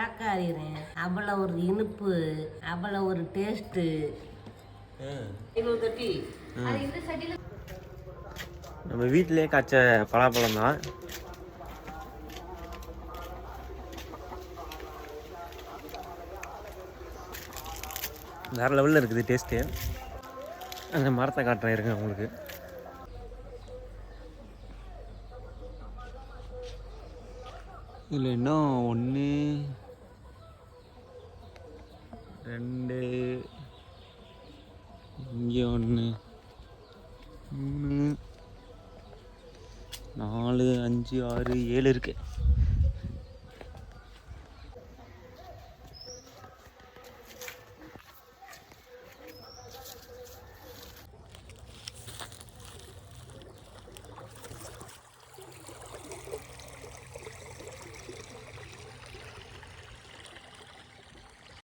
காக்காரிறேன் அவ்வளோ ஒரு இனிப்பு, அவ்வளோ ஒரு டேஸ்ட்டு. நம்ம வீட்டிலே காய்ச்ச பலாப்பழம் தான். வேறு லெவலில் இருக்குது டேஸ்ட்டு. அந்த மரத்தை காட்டுறேன் இருங்க உங்களுக்கு. இதில் இன்னும் 1 2 இங்கே 1 3 4 5 6 7 இருக்குது.